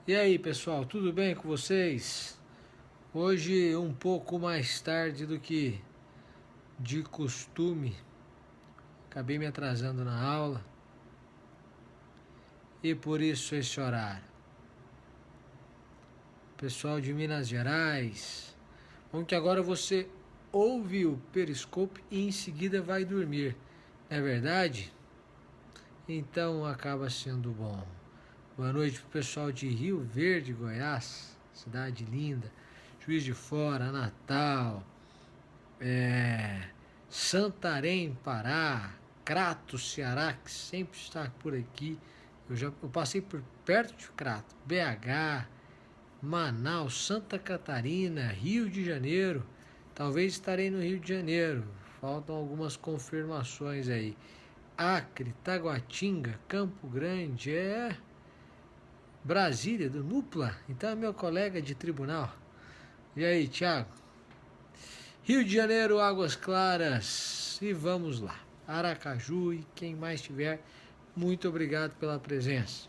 E aí, pessoal, tudo bem com vocês? Hoje um pouco mais tarde do que de costume, acabei me atrasando na aula e por isso esse horário. Pessoal de Minas Gerais, bom que agora você ouve o Periscope e em seguida vai dormir, não é verdade? Então acaba sendo bom. Boa noite pro pessoal de Rio Verde, Goiás, cidade linda, Juiz de Fora, Natal, Santarém, Pará, Crato, Ceará, que sempre está por aqui. Eu passei por perto de Crato, BH, Manaus, Santa Catarina, Rio de Janeiro. Talvez estarei no Rio de Janeiro. Faltam algumas confirmações aí. Acre, Taguatinga, Campo Grande, Brasília, do Nupla. Então é meu colega de tribunal. E aí, Thiago? Rio de Janeiro, Águas Claras. E vamos lá. Aracaju e quem mais tiver, muito obrigado pela presença.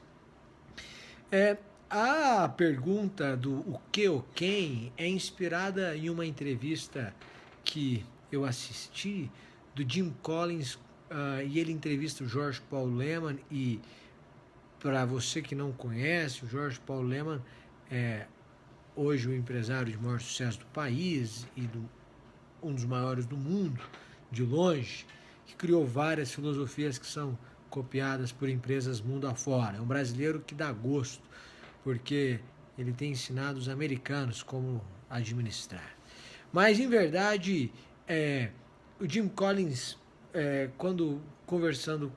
A pergunta do o que ou quem é inspirada em uma entrevista que eu assisti do Jim Collins, e ele entrevista o George Paul Lehmann. E para você que não conhece, o George Paul Lehmann é hoje o empresário de maior sucesso do país e um dos maiores do mundo, de longe, que criou várias filosofias que são copiadas por empresas mundo afora. É um brasileiro que dá gosto, porque ele tem ensinado os americanos como administrar. Mas, em verdade, o Jim Collins, quando conversando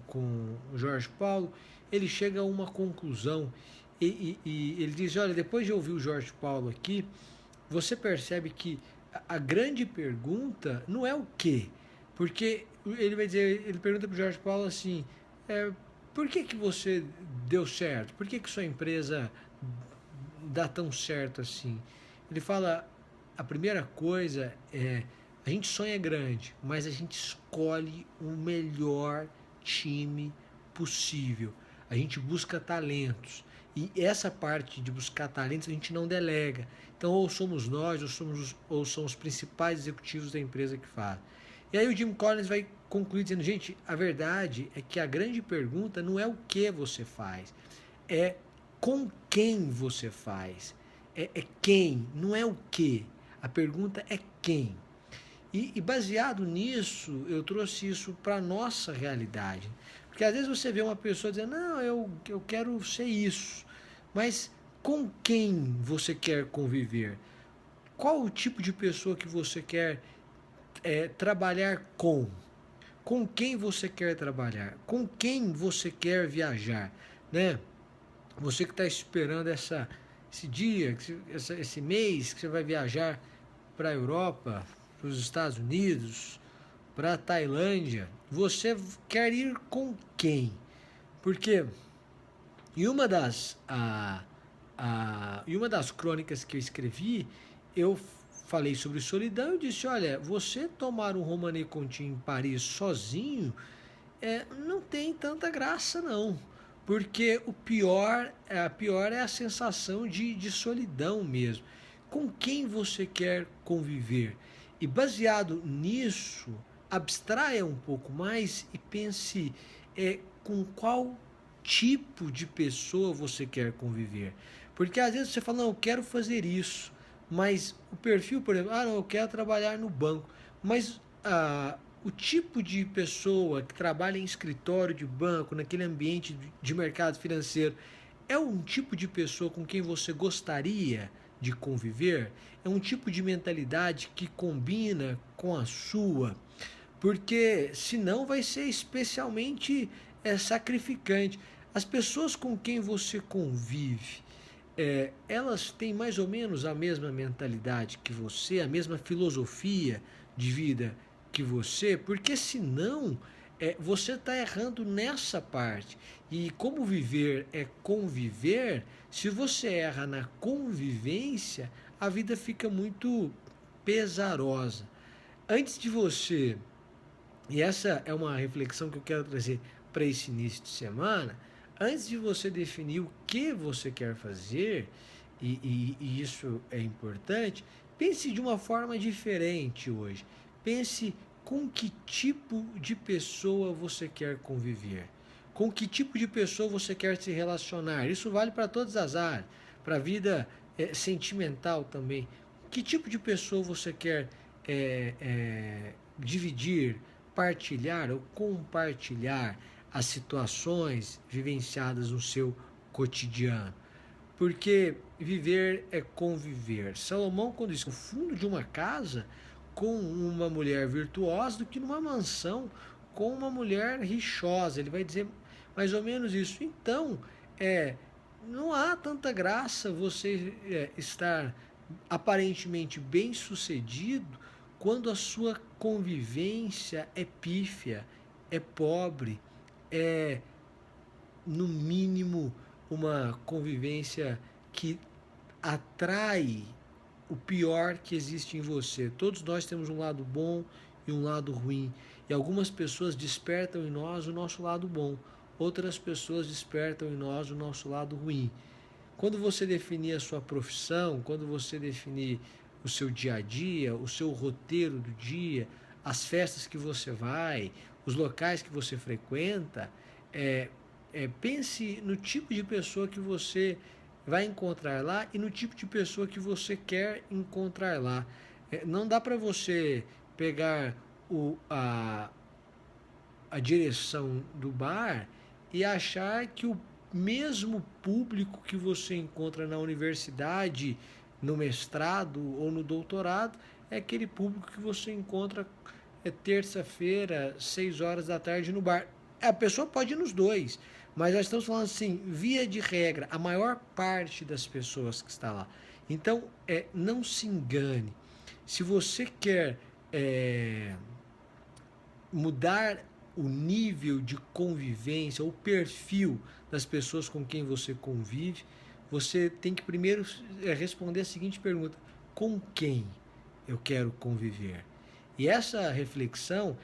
com o Jorge Paulo, ele chega a uma conclusão e ele diz, olha, depois de ouvir o Jorge Paulo aqui, você percebe que a grande pergunta não é o quê, porque ele vai dizer, ele pergunta para o Jorge Paulo assim, por que você deu certo? Por que sua empresa dá tão certo assim? Ele fala, a primeira coisa a gente sonha grande, mas a gente escolhe o melhor time possível. A gente busca talentos. E essa parte de buscar talentos a gente não delega. Então, ou somos nós, ou são os principais executivos da empresa que fazem. E aí o Jim Collins vai concluir dizendo, gente, a verdade é que a grande pergunta não é o que você faz, é com quem você faz. É quem, não é o que. A pergunta é quem. E baseado nisso, eu trouxe isso para a nossa realidade. Porque às vezes você vê uma pessoa dizendo, não, eu quero ser isso. Mas com quem você quer conviver? Qual o tipo de pessoa que você quer trabalhar com? Com quem você quer trabalhar? Com quem você quer viajar? Né? Você que está esperando esse dia, esse mês que você vai viajar para a Europa, para os Estados Unidos, para a Tailândia, você quer ir com quem? Porque em uma das crônicas que eu escrevi, eu falei sobre solidão e disse, olha, você tomar um Romanée Conti em Paris sozinho não tem tanta graça não, porque a pior é a sensação de solidão mesmo. Com quem você quer conviver? E baseado nisso, abstraia um pouco mais e pense com qual tipo de pessoa você quer conviver. Porque às vezes você fala, não, eu quero fazer isso, mas o perfil, por exemplo, não, eu quero trabalhar no banco, mas o tipo de pessoa que trabalha em escritório de banco, naquele ambiente de mercado financeiro, é um tipo de pessoa com quem você gostaria de conviver? É um tipo de mentalidade que combina com a sua? Porque senão vai ser especialmente sacrificante. As pessoas com quem você convive, elas têm mais ou menos a mesma mentalidade que você, a mesma filosofia de vida que você, porque senão você está errando nessa parte. E como viver é conviver, se você erra na convivência, a vida fica muito pesarosa. Antes de você, e essa é uma reflexão que eu quero trazer para esse início de semana, antes de você definir o que você quer fazer, e isso é importante, pense de uma forma diferente hoje. Pense com que tipo de pessoa você quer conviver. Com que tipo de pessoa você quer se relacionar. Isso vale para todas as áreas, para a vida sentimental também. Que tipo de pessoa você quer dividir, partilhar ou compartilhar as situações vivenciadas no seu cotidiano? Porque viver é conviver. Salomão, quando diz o fundo de uma casa com uma mulher virtuosa do que numa mansão com uma mulher rixosa. Ele vai dizer mais ou menos isso. Então, não há tanta graça você estar aparentemente bem sucedido quando a sua convivência é pífia, é pobre, é no mínimo uma convivência que atrai o pior que existe em você. Todos nós temos um lado bom e um lado ruim. E algumas pessoas despertam em nós o nosso lado bom. Outras pessoas despertam em nós o nosso lado ruim. Quando você definir a sua profissão, quando você definir o seu dia a dia, o seu roteiro do dia, as festas que você vai, os locais que você frequenta, pense no tipo de pessoa que você vai encontrar lá e no tipo de pessoa que você quer encontrar lá. Não dá para você pegar a direção do bar e achar que o mesmo público que você encontra na universidade, no mestrado ou no doutorado, é aquele público que você encontra terça-feira, 6 horas da tarde no bar. A pessoa pode ir nos dois, mas nós estamos falando assim, via de regra, a maior parte das pessoas que está lá. Então, não se engane. Se você quer mudar o nível de convivência, o perfil das pessoas com quem você convive, você tem que primeiro responder a seguinte pergunta: com quem eu quero conviver? E essa reflexão,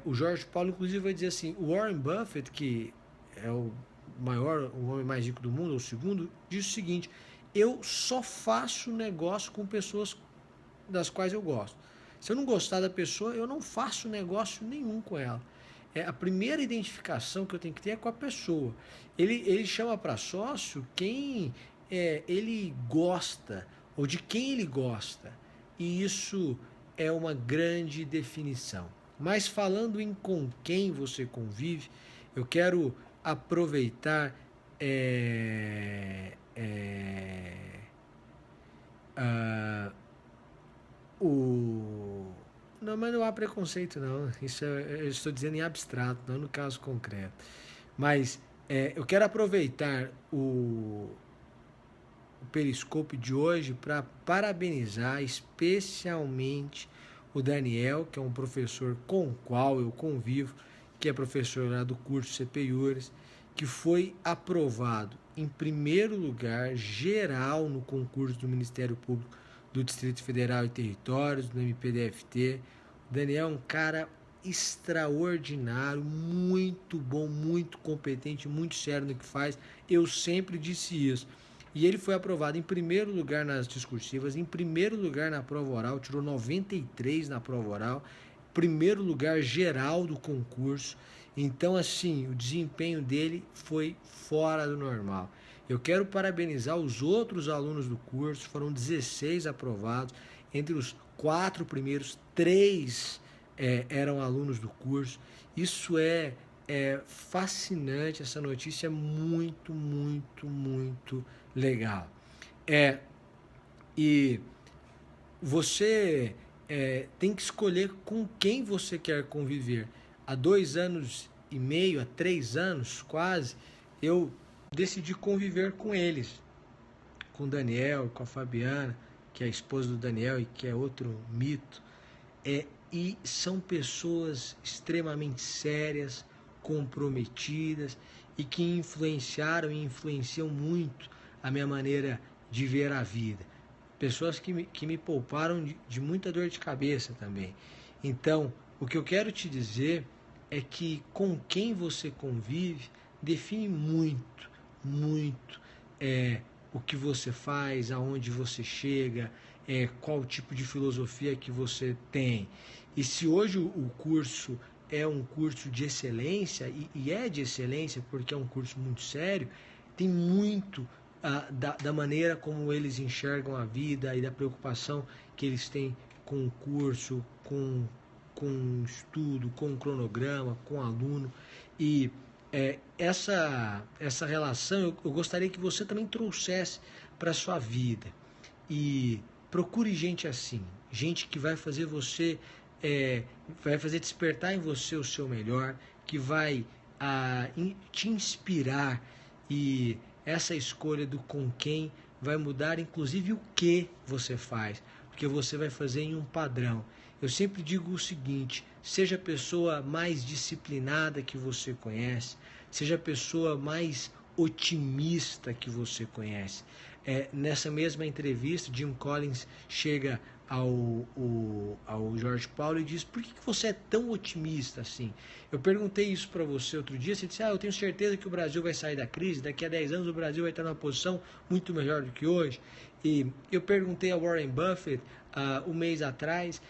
o Jorge Paulo inclusive vai dizer assim, o Warren Buffett, que é o homem mais rico do mundo, ou o segundo, diz o seguinte: eu só faço negócio com pessoas das quais eu gosto. Se eu não gostar da pessoa, eu não faço negócio nenhum com ela. A primeira identificação que eu tenho que ter é com a pessoa. Ele chama para sócio quem ele gosta, ou de quem ele gosta. E isso é uma grande definição. Mas falando em com quem você convive, eu quero aproveitar Não, mas não há preconceito, não. Isso eu estou dizendo em abstrato, não no caso concreto. Mas eu quero aproveitar o Periscope de hoje para parabenizar especialmente o Daniel, que é um professor com o qual eu convivo, que é professor lá do curso CPIURES, que foi aprovado em primeiro lugar geral no concurso do Ministério Público do Distrito Federal e Territórios, do MPDFT. O Daniel é um cara extraordinário, muito bom, muito competente, muito sério no que faz. Eu sempre disse isso. E ele foi aprovado em primeiro lugar nas discursivas, em primeiro lugar na prova oral, tirou 93 na prova oral, primeiro lugar geral do concurso. Então, assim, o desempenho dele foi fora do normal. Eu quero parabenizar os outros alunos do curso, foram 16 aprovados. Entre os 4 primeiros, 3 eram alunos do curso. Isso é fascinante, essa notícia é muito, muito, muito legal. E você tem que escolher com quem você quer conviver. Há 2 anos e meio, há 3 anos quase, eu decidi conviver com eles, com o Daniel, com a Fabiana, que é a esposa do Daniel e que é outro mito. E são pessoas extremamente sérias, comprometidas e que influenciaram e influenciam muito a minha maneira de ver a vida. Pessoas que me pouparam de muita dor de cabeça também. Então, o que eu quero te dizer é que com quem você convive define muito, muito o que você faz, aonde você chega, qual tipo de filosofia que você tem. E se hoje o curso é um curso de excelência, e é de excelência porque é um curso muito sério, tem muito da maneira como eles enxergam a vida e da preocupação que eles têm com o curso, com o estudo, com o cronograma, com o aluno. E essa relação eu gostaria que você também trouxesse para a sua vida. E procure gente assim, gente que vai fazer você, vai fazer despertar em você o seu melhor, que vai te inspirar, e essa escolha do com quem vai mudar inclusive o que você faz, porque você vai fazer em um padrão. Eu sempre digo o seguinte: seja a pessoa mais disciplinada que você conhece, seja a pessoa mais otimista que você conhece. Nessa mesma entrevista, Jim Collins chega ao Jorge Paulo e diz: por que você é tão otimista assim? Eu perguntei isso para você outro dia, você disse: eu tenho certeza que o Brasil vai sair da crise, daqui a 10 anos o Brasil vai estar numa posição muito melhor do que hoje. E eu perguntei a Warren Buffett um mês atrás,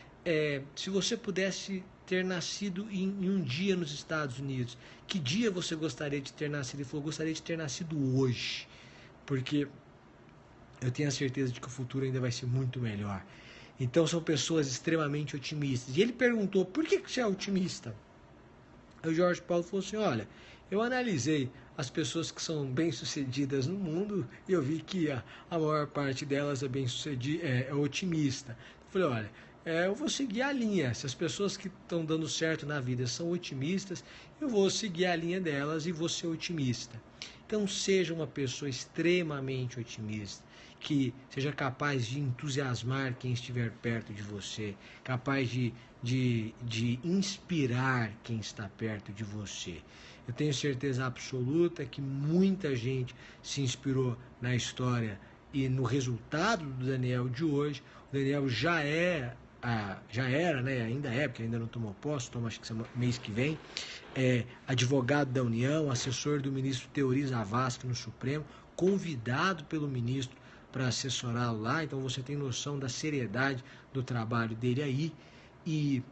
se você pudesse ter nascido em um dia nos Estados Unidos, que dia você gostaria de ter nascido? Ele falou: gostaria de ter nascido hoje, porque eu tenho a certeza de que o futuro ainda vai ser muito melhor. Então são pessoas extremamente otimistas. E ele perguntou: por que você é otimista? Aí o Jorge Paulo falou assim: olha, eu analisei as pessoas que são bem-sucedidas no mundo e eu vi que a maior parte delas é otimista. Eu falei: olha, eu vou seguir a linha. Se as pessoas que estão dando certo na vida são otimistas, eu vou seguir a linha delas e vou ser otimista. Então seja uma pessoa extremamente otimista, que seja capaz de entusiasmar quem estiver perto de você, capaz de inspirar quem está perto de você. Eu tenho certeza absoluta que muita gente se inspirou na história e no resultado do Daniel de hoje. O Daniel já era, né? Ainda é, porque ainda não tomou posse, toma acho que mês que vem, advogado da União, assessor do ministro Teori Zavascki no Supremo, convidado pelo ministro para assessorá-lo lá. Então você tem noção da seriedade do trabalho dele aí. E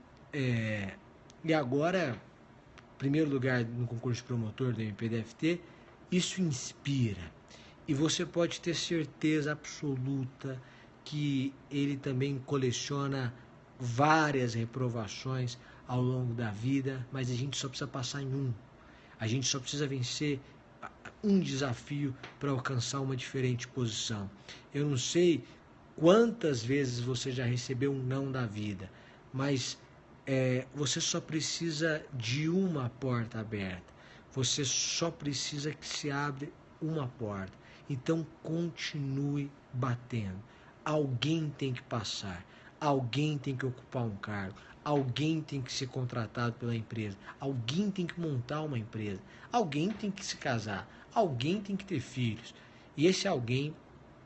agora, primeiro lugar no concurso de promotor do MPDFT, isso inspira. E você pode ter certeza absoluta que ele também coleciona várias reprovações ao longo da vida, mas a gente só precisa passar em um. A gente só precisa vencer um desafio para alcançar uma diferente posição. Eu não sei quantas vezes você já recebeu um não da vida, mas você só precisa de uma porta aberta. Você só precisa que se abra uma porta. Então continue batendo. Alguém tem que passar. Alguém tem que ocupar um cargo. Alguém tem que ser contratado pela empresa. Alguém tem que montar uma empresa. Alguém tem que se casar. Alguém tem que ter filhos. E esse alguém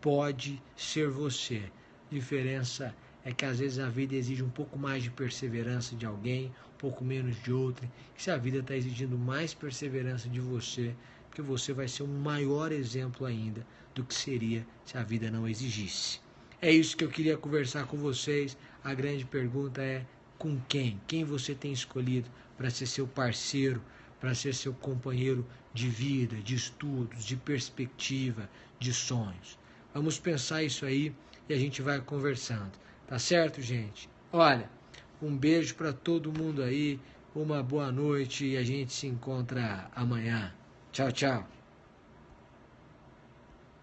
pode ser você. A diferença é que às vezes a vida exige um pouco mais de perseverança de alguém, um pouco menos de outra. E se a vida está exigindo mais perseverança de você, porque você vai ser um maior exemplo ainda do que seria se a vida não exigisse. É isso que eu queria conversar com vocês. A grande pergunta é: com quem? Quem você tem escolhido para ser seu parceiro, para ser seu companheiro de vida, de estudos, de perspectiva, de sonhos? Vamos pensar isso aí e a gente vai conversando. Tá certo, gente? Olha, um beijo para todo mundo aí, uma boa noite e a gente se encontra amanhã. Tchau, tchau.